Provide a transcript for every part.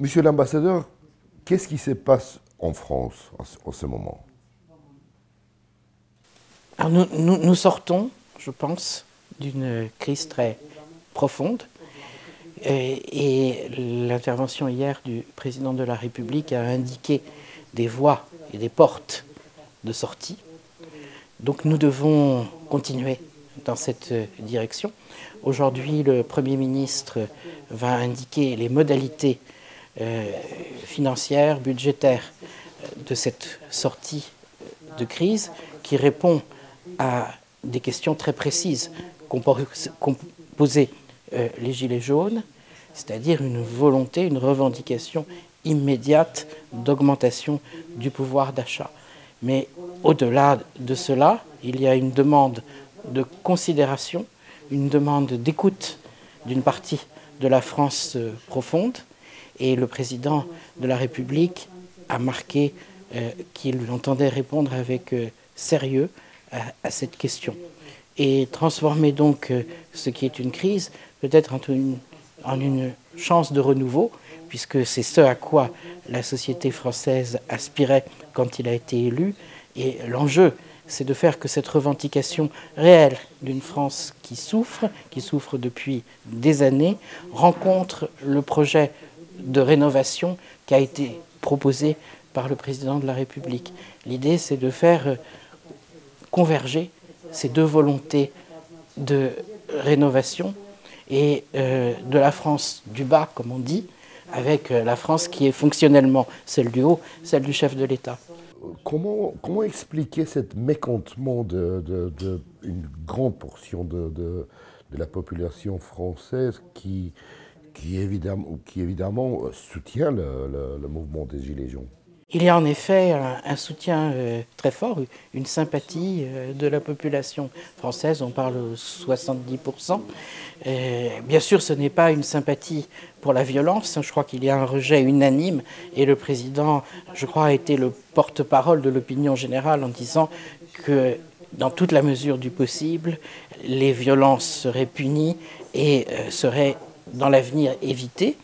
Monsieur l'ambassadeur, qu'est-ce qui se passe en France en ce moment? Alors nous sortons, je pense, d'une crise très profonde. Et l'intervention hier du président de la République a indiqué des voies et des portes de sortie. Donc nous devons continuer dans cette direction. Aujourd'hui, le Premier ministre va indiquer les modalités financières, budgétaires de cette sortie de crise qui répond à des questions très précises qu'ont posées les Gilets jaunes, c'est-à-dire une volonté, une revendication immédiate d'augmentation du pouvoir d'achat. Mais au-delà de cela, il y a une demande de considération, une demande d'écoute d'une partie de la France profonde, et le président de la République a marqué qu'il entendait répondre avec sérieux à cette question. Et transformer donc ce qui est une crise peut-être en une chance de renouveau, puisque c'est ce à quoi la société française aspirait quand il a été élu. Et l'enjeu, c'est de faire que cette revendication réelle d'une France qui souffre depuis des années, rencontre le projet de rénovation qui a été proposé par le président de la République. L'idée, c'est de faire converger ces deux volontés de rénovation et de la France du bas, comme on dit, avec la France qui est fonctionnellement celle du haut, celle du chef de l'État. Comment expliquer ce mécontentement d'une grande portion de la population française qui évidemment soutient le mouvement des Gilets jaunes? Il y a en effet un soutien très fort, une sympathie de la population française, on parle de 70%. Bien sûr, ce n'est pas une sympathie pour la violence, je crois qu'il y a un rejet unanime et le président, je crois, a été le porte-parole de l'opinion générale en disant que dans toute la mesure du possible, les violences seraient punies et seraient dans l'avenir évitées.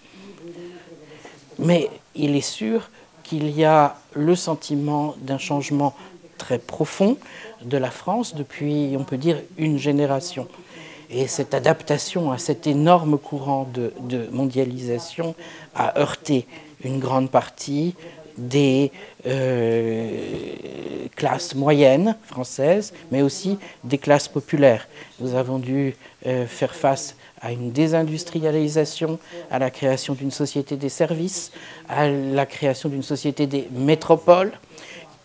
Mais il est sûr qu'il y a le sentiment d'un changement très profond de la France depuis, on peut dire, une génération. Et cette adaptation à cet énorme courant de mondialisation a heurté une grande partie des classes moyennes françaises, mais aussi des classes populaires. Nous avons dû faire face à une désindustrialisation, à la création d'une société des services, à la création d'une société des métropoles.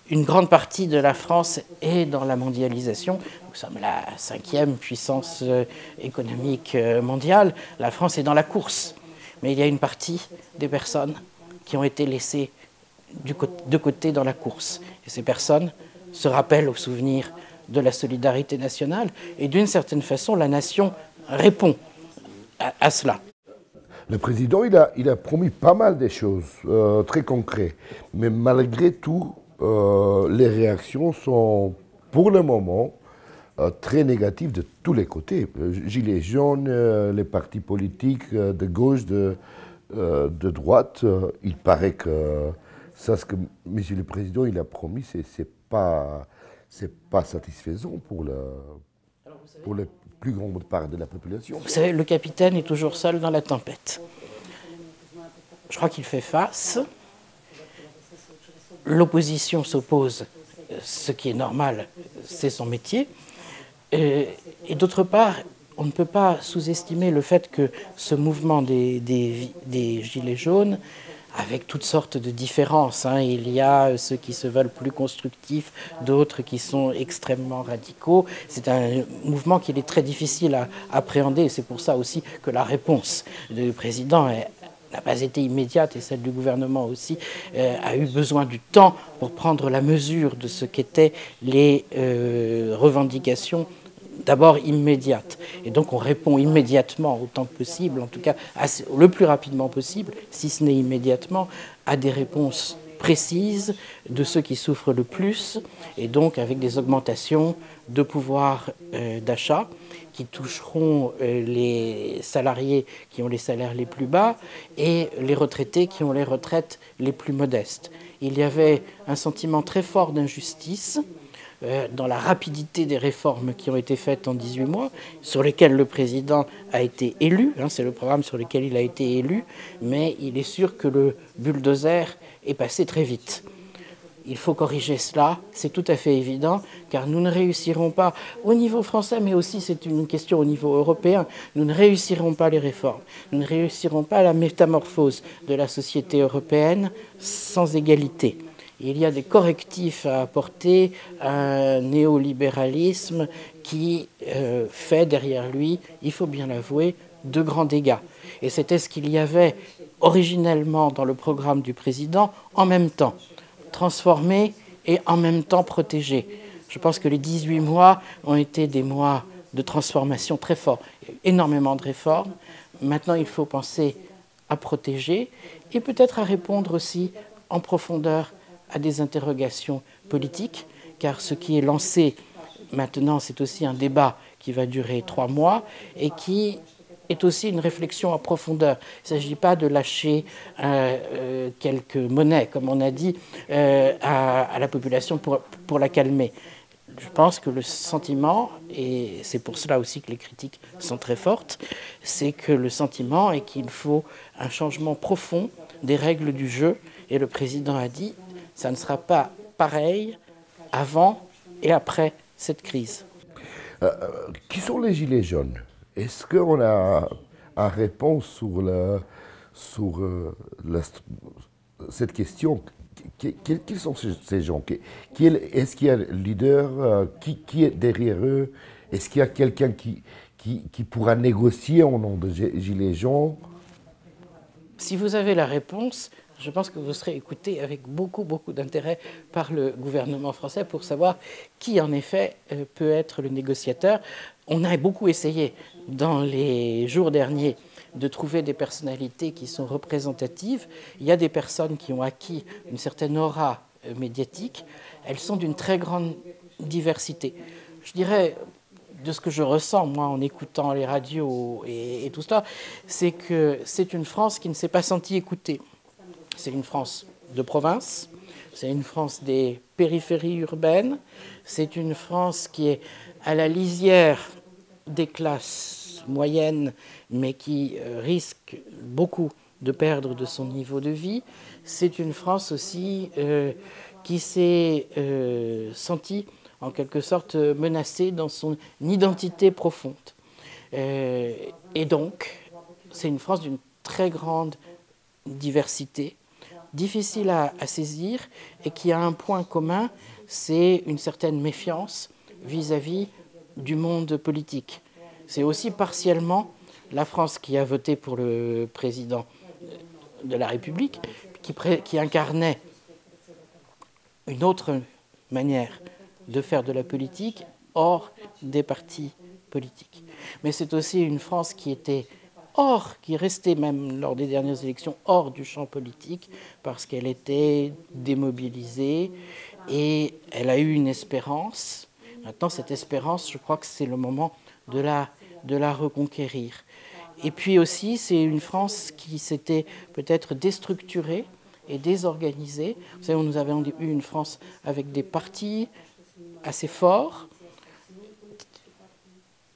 Une grande partie de la France est dans la mondialisation. Nous sommes la 5e puissance économique mondiale. La France est dans la course. Mais il y a une partie des personnes qui ont été laissées de côté dans la course. Et ces personnes se rappellent au souvenir de la solidarité nationale. Et d'une certaine façon, la nation répond à cela. Le président, il a promis pas mal de choses très concrètes. Mais malgré tout, les réactions sont, pour le moment, très négatives de tous les côtés. Gilets jaunes, les partis politiques de gauche, de droite, il paraît que ça, ce que M. le Président il a promis, c'est pas satisfaisant pour la plus grande part de la population. Vous savez, le capitaine est toujours seul dans la tempête. Je crois qu'il fait face. L'opposition s'oppose, ce qui est normal, c'est son métier. Et d'autre part, on ne peut pas sous-estimer le fait que ce mouvement des Gilets jaunes, avec toutes sortes de différences, hein, il y a ceux qui se veulent plus constructifs, d'autres qui sont extrêmement radicaux. C'est un mouvement qu'il est très difficile à appréhender, et c'est pour ça aussi que la réponse du président n'a pas été immédiate, et celle du gouvernement aussi a eu besoin du temps pour prendre la mesure de ce qu'étaient les revendications d'abord immédiates. Et donc on répond immédiatement, autant que possible, en tout cas le plus rapidement possible, si ce n'est immédiatement, à des réponses précises de ceux qui souffrent le plus, et donc avec des augmentations de pouvoir d'achat qui toucheront les salariés qui ont les salaires les plus bas et les retraités qui ont les retraites les plus modestes. Il y avait un sentiment très fort d'injustice dans la rapidité des réformes qui ont été faites en 18 mois, sur lesquelles le président a été élu, c'est le programme sur lequel il a été élu, mais il est sûr que le bulldozer est passé très vite. Il faut corriger cela, c'est tout à fait évident, car nous ne réussirons pas, au niveau français, mais aussi c'est une question au niveau européen, nous ne réussirons pas les réformes, nous ne réussirons pas la métamorphose de la société européenne sans égalité. Il y a des correctifs à apporter à un néolibéralisme qui fait derrière lui, il faut bien l'avouer, de grands dégâts. Et c'était ce qu'il y avait originellement dans le programme du président, en même temps transformer et en même temps protéger. Je pense que les 18 mois ont été des mois de transformation très forts, énormément de réformes. Maintenant, il faut penser à protéger et peut-être à répondre aussi en profondeur à des interrogations politiques, car ce qui est lancé maintenant, c'est aussi un débat qui va durer 3 mois et qui est aussi une réflexion en profondeur. Il ne s'agit pas de lâcher quelques monnaies, comme on a dit, à la population pour la calmer. Je pense que le sentiment, et c'est pour cela aussi que les critiques sont très fortes, c'est que le sentiment est qu'il faut un changement profond des règles du jeu. Et le président a dit, ça ne sera pas pareil avant et après cette crise. Qui sont les gilets jaunes? Est-ce qu'on a une réponse sur cette question? Qui sont ces gens? Est-ce qu'il y a un leader? Qui est derrière eux? Est-ce qu'il y a quelqu'un qui pourra négocier au nom des gilets jaunes? Si vous avez la réponse, je pense que vous serez écouté avec beaucoup d'intérêt par le gouvernement français pour savoir qui, en effet, peut être le négociateur. On a beaucoup essayé dans les jours derniers de trouver des personnalités qui sont représentatives. Il y a des personnes qui ont acquis une certaine aura médiatique. Elles sont d'une très grande diversité. Je dirais, de ce que je ressens, moi, en écoutant les radios et tout ça, c'est que c'est une France qui ne s'est pas sentie écoutée. C'est une France de province, c'est une France des périphéries urbaines, c'est une France qui est à la lisière des classes moyennes, mais qui risque beaucoup de perdre de son niveau de vie. C'est une France aussi qui s'est sentie en quelque sorte menacée dans son identité profonde. Et donc, c'est une France d'une très grande diversité, difficile à saisir et qui a un point commun, c'est une certaine méfiance vis-à-vis du monde politique. C'est aussi partiellement la France qui a voté pour le président de la République, qui incarnait une autre manière de faire de la politique hors des partis politiques. Mais c'est aussi une France qui était qui restait même lors des dernières élections hors du champ politique parce qu'elle était démobilisée et elle a eu une espérance. Maintenant, cette espérance, je crois que c'est le moment de la reconquérir. Et puis aussi, c'est une France qui s'était peut-être déstructurée et désorganisée. Vous savez, nous avions eu une France avec des partis assez forts,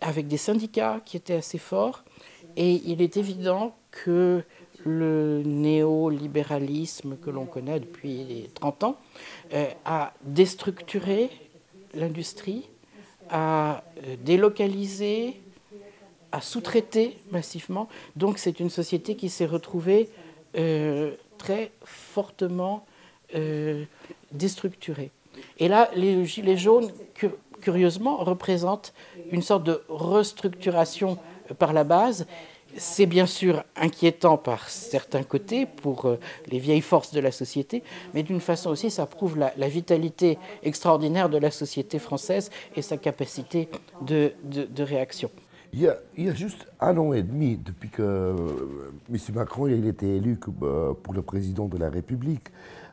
avec des syndicats qui étaient assez forts. Et il est évident que le néolibéralisme que l'on connaît depuis 30 ans a déstructuré l'industrie, a délocalisé, a sous-traité massivement. Donc c'est une société qui s'est retrouvée très fortement déstructurée. Et là, les gilets jaunes, curieusement, représentent une sorte de restructuration par la base. C'est bien sûr inquiétant par certains côtés pour les vieilles forces de la société, mais d'une façon aussi, ça prouve la vitalité extraordinaire de la société française et sa capacité de réaction. Il y a juste 1 an et demi depuis que M. Macron il a été élu pour le président de la République,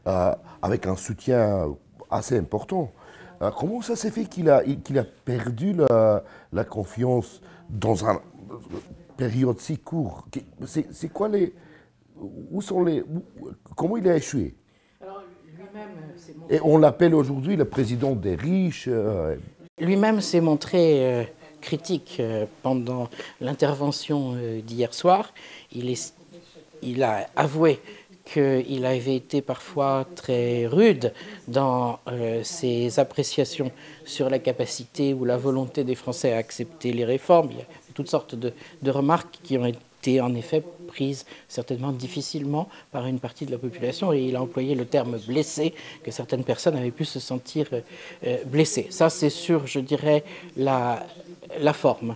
avec un soutien assez important. Comment ça s'est fait qu'il a perdu la confiance dans une période si courte? C'est quoi où sont comment il a échoué? Alors, lui-même s'est Et montré, on l'appelle aujourd'hui le président des riches. lui-même s'est montré critique pendant l'intervention d'hier soir. Il a avoué qu'il avait été parfois très rude dans ses appréciations sur la capacité ou la volonté des Français à accepter les réformes. Il y a toutes sortes de remarques qui ont été en effet prises certainement difficilement par une partie de la population, et il a employé le terme blessé, que certaines personnes avaient pu se sentir blessées. Ça, c'est sur, je dirais, la forme.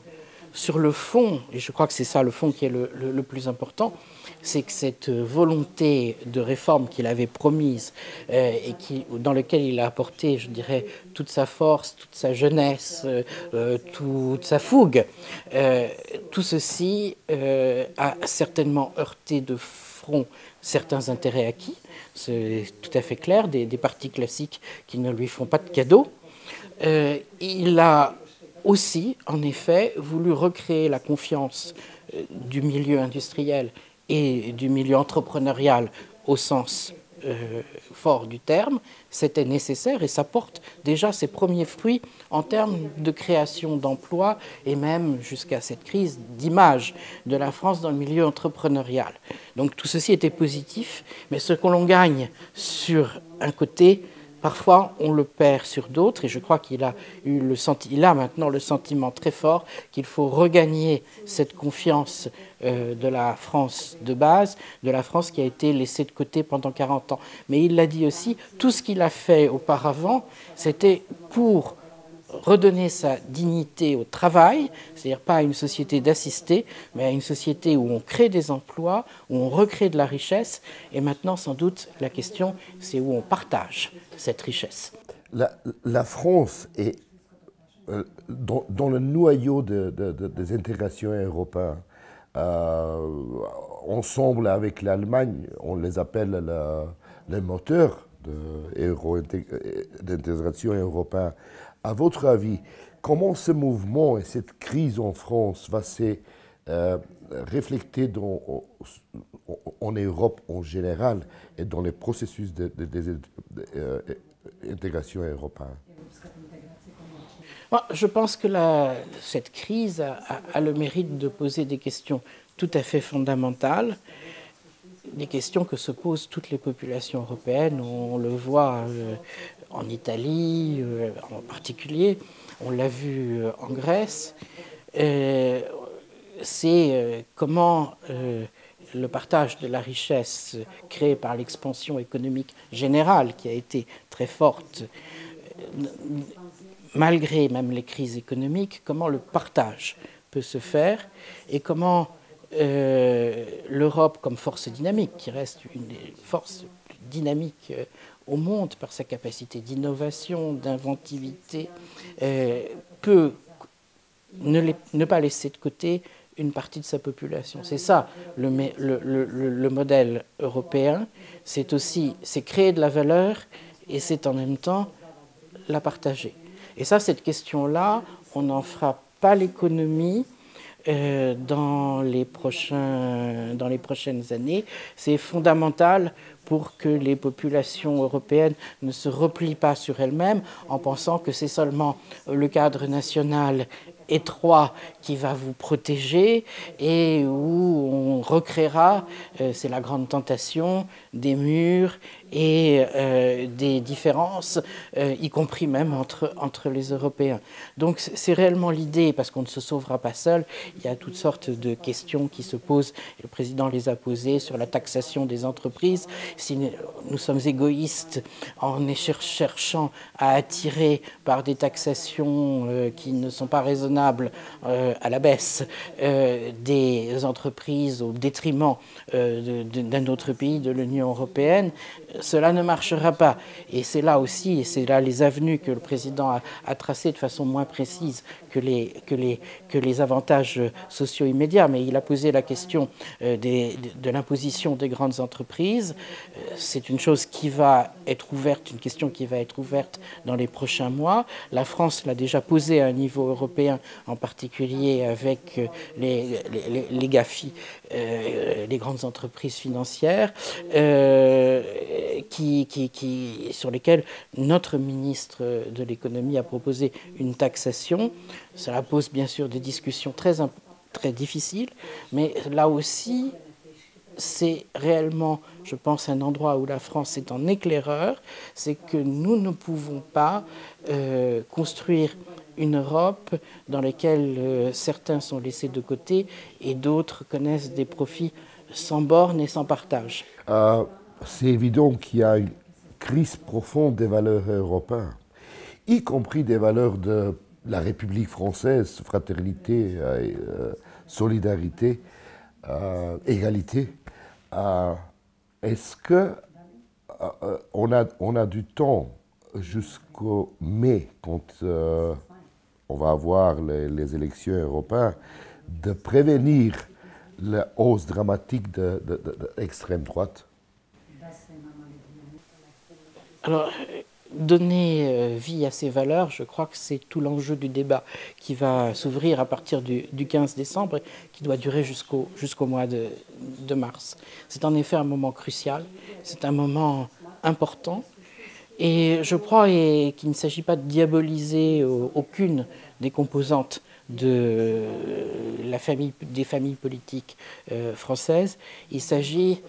Sur le fond, et je crois que c'est ça le fond qui est le plus important, c'est que cette volonté de réforme qu'il avait promise et dans laquelle il a apporté, je dirais, toute sa force, toute sa jeunesse, toute sa fougue, tout ceci a certainement heurté de front certains intérêts acquis, c'est tout à fait clair, des partis classiques qui ne lui font pas de cadeaux. Il a aussi, en effet, voulu recréer la confiance du milieu industriel et du milieu entrepreneurial au sens fort du terme. C'était nécessaire et ça porte déjà ses premiers fruits en termes de création d'emplois et même jusqu'à cette crise d'image de la France dans le milieu entrepreneurial. Donc tout ceci était positif, mais ce que l'on gagne sur un côté, parfois, on le perd sur d'autres, et je crois qu'il a maintenant le sentiment très fort qu'il faut regagner cette confiance de la France de base, de la France qui a été laissée de côté pendant 40 ans. Mais il l'a dit aussi, tout ce qu'il a fait auparavant, c'était pour redonner sa dignité au travail, c'est-à-dire pas à une société d'assistés, mais à une société où on crée des emplois, où on recrée de la richesse. Et maintenant, sans doute, la question, c'est où on partage cette richesse. La France est dans le noyau des intégrations européennes. Ensemble avec l'Allemagne, on les appelle les moteurs d'intégration européenne. À votre avis, comment ce mouvement et cette crise en France va se refléter en Europe en général et dans les processus d'intégration européenne? Je pense que cette crise a le mérite de poser des questions tout à fait fondamentales, des questions que se posent toutes les populations européennes. On le voit en Italie en particulier, on l'a vu en Grèce. C'est comment le partage de la richesse créée par l'expansion économique générale, qui a été très forte, malgré même les crises économiques, comment le partage peut se faire et comment l'Europe comme force dynamique, qui reste une des forces dynamiques au monde par sa capacité d'innovation, d'inventivité, peut ne pas laisser de côté une partie de sa population. C'est ça le modèle européen, c'est créer de la valeur et c'est en même temps la partager. Et ça, cette question-là, on n'en fera pas l'économie dans les prochaines années. C'est fondamental pour que les populations européennes ne se replient pas sur elles-mêmes en pensant que c'est seulement le cadre national étroit qui va vous protéger et où on recréera, c'est la grande tentation, des murs et des différences, y compris même entre les Européens. Donc c'est réellement l'idée, parce qu'on ne se sauvera pas seul. Il y a toutes sortes de questions qui se posent, et le président les a posées sur la taxation des entreprises. Si nous sommes égoïstes en cherchant à attirer par des taxations qui ne sont pas raisonnables à la baisse des entreprises au détriment d'un autre pays de l'Union européenne, cela ne marchera pas. Et c'est là aussi, et c'est là les avenues que le président a tracées de façon moins précise les avantages sociaux immédiats, mais il a posé la question de l'imposition des grandes entreprises. C'est une chose qui va être ouverte, une question qui va être ouverte dans les prochains mois. La France l'a déjà posée à un niveau européen, en particulier avec les GAFI, les grandes entreprises financières, sur lesquelles notre ministre de l'économie a proposé une taxation. Cela pose bien sûr des discussions très difficiles, mais là aussi, c'est réellement, je pense, un endroit où la France est en éclaireur, c'est que nous ne pouvons pas construire une Europe dans laquelle certains sont laissés de côté et d'autres connaissent des profits sans bornes et sans partage. C'est évident qu'il y a une crise profonde des valeurs européennes, y compris des valeurs de la République française, fraternité, solidarité, égalité. Est-ce qu'on a du temps jusqu'au mai, quand on va avoir les élections européennes, de prévenir la hausse dramatique de l'extrême droite? Alors, donner vie à ces valeurs, je crois que c'est tout l'enjeu du débat qui va s'ouvrir à partir du 15 décembre et qui doit durer jusqu'au mois de mars. C'est en effet un moment crucial, c'est un moment important et je crois qu'il ne s'agit pas de diaboliser aucune des composantes des familles politiques françaises. Il s'agit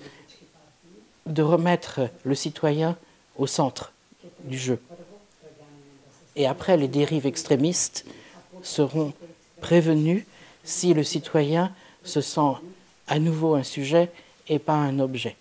de remettre le citoyen au centre du jeu. Et après, les dérives extrémistes seront prévenues si le citoyen se sent à nouveau un sujet et pas un objet.